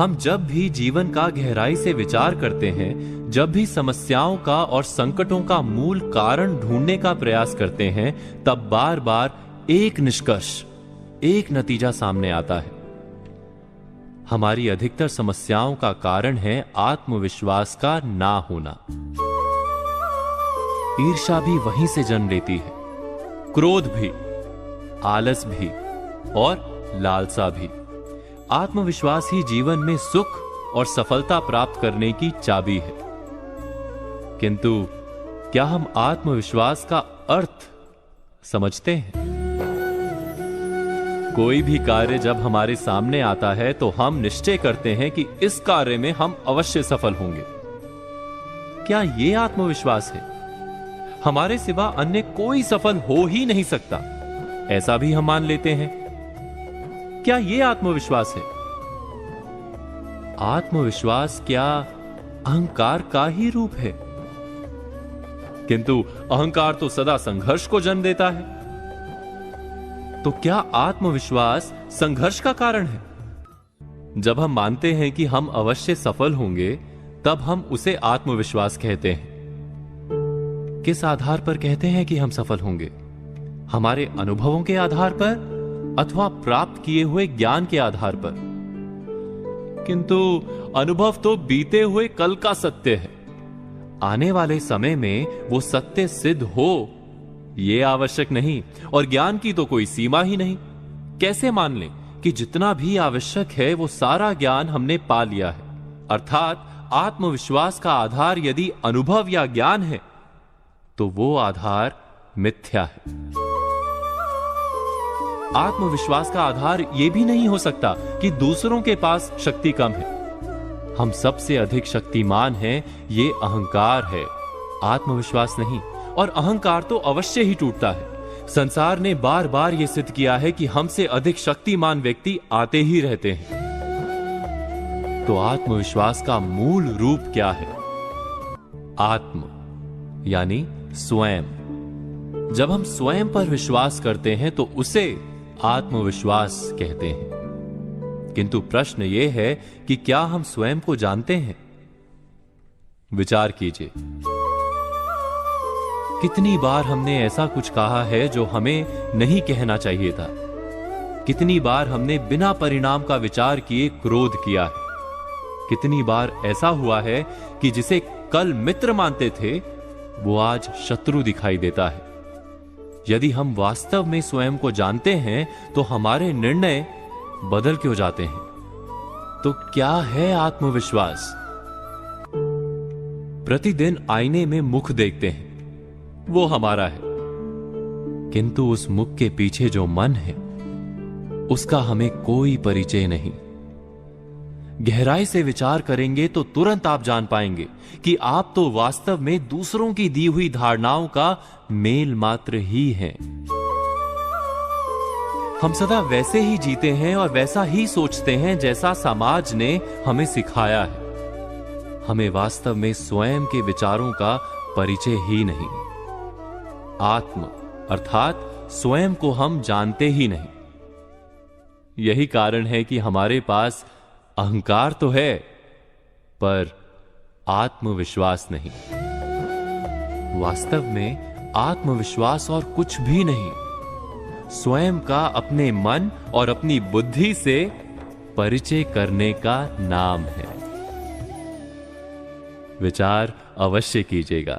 हम जब भी जीवन का गहराई से विचार करते हैं, जब भी समस्याओं का और संकटों का मूल कारण ढूंढने का प्रयास करते हैं, तब बार बार एक निष्कर्ष, एक नतीजा सामने आता है। हमारी अधिकतर समस्याओं का कारण है आत्मविश्वास का ना होना। ईर्ष्या भी वहीं से जन्म लेती है, क्रोध भी, आलस भी और लालसा भी। आत्मविश्वास ही जीवन में सुख और सफलता प्राप्त करने की चाबी है। किंतु क्या हम आत्मविश्वास का अर्थ समझते हैं? कोई भी कार्य जब हमारे सामने आता है तो हम निश्चय करते हैं कि इस कार्य में हम अवश्य सफल होंगे। क्या यह आत्मविश्वास है? हमारे सिवा अन्य कोई सफल हो ही नहीं सकता, ऐसा भी हम मान लेते हैं। क्या यह आत्मविश्वास है? आत्मविश्वास क्या अहंकार का ही रूप है? किंतु अहंकार तो सदा संघर्ष को जन्म देता है। तो क्या आत्मविश्वास संघर्ष का कारण है? जब हम मानते हैं कि हम अवश्य सफल होंगे, तब हम उसे आत्मविश्वास कहते हैं। किस आधार पर कहते हैं कि हम सफल होंगे? हमारे अनुभवों के आधार पर अथवा प्राप्त किए हुए ज्ञान के आधार पर? किंतु अनुभव तो बीते हुए कल का सत्य है। आने वाले समय में वो सत्य सिद्ध हो, यह आवश्यक नहीं, और ज्ञान की तो कोई सीमा ही नहीं। कैसे मान लें कि जितना भी आवश्यक है वो सारा ज्ञान हमने पा लिया है? अर्थात आत्मविश्वास का आधार यदि अनुभव या ज्ञान है, तो वो आधार मिथ्या है। आत्मविश्वास का आधार यह भी नहीं हो सकता कि दूसरों के पास शक्ति कम है। हम सबसे अधिक शक्तिमान हैं, ये अहंकार है, आत्मविश्वास नहीं। और अहंकार तो अवश्य ही टूटता है। संसार ने बार बार यह सिद्ध किया है कि हमसे अधिक शक्तिमान व्यक्ति आते ही रहते हैं। तो आत्मविश्वास का मूल रूप क्या है? आत्म यानी स्वयं। जब हम स्वयं पर विश्वास करते हैं तो उसे आत्मविश्वास कहते हैं। किंतु प्रश्न यह है कि क्या हम स्वयं को जानते हैं? विचार कीजिए, कितनी बार हमने ऐसा कुछ कहा है जो हमें नहीं कहना चाहिए था। कितनी बार हमने बिना परिणाम का विचार किए क्रोध किया है। कितनी बार ऐसा हुआ है कि जिसे कल मित्र मानते थे वो आज शत्रु दिखाई देता है। यदि हम वास्तव में स्वयं को जानते हैं तो हमारे निर्णय बदल क्यों जाते हैं? तो क्या है आत्मविश्वास? प्रतिदिन आईने में मुख देखते हैं, वो हमारा है। किंतु उस मुख के पीछे जो मन है, उसका हमें कोई परिचय नहीं। गहराई से विचार करेंगे तो तुरंत आप जान पाएंगे कि आप तो वास्तव में दूसरों की दी हुई धारणाओं का मेल मात्र ही हैं। हम सदा वैसे ही जीते हैं और वैसा ही सोचते हैं जैसा समाज ने हमें सिखाया है। हमें वास्तव में स्वयं के विचारों का परिचय ही नहीं। आत्म अर्थात स्वयं को हम जानते ही नहीं। यही कारण है कि हमारे पास अहंकार तो है, पर आत्मविश्वास नहीं। वास्तव में आत्मविश्वास और कुछ भी नहीं, स्वयं का अपने मन और अपनी बुद्धि से परिचय करने का नाम है। विचार अवश्य कीजिएगा।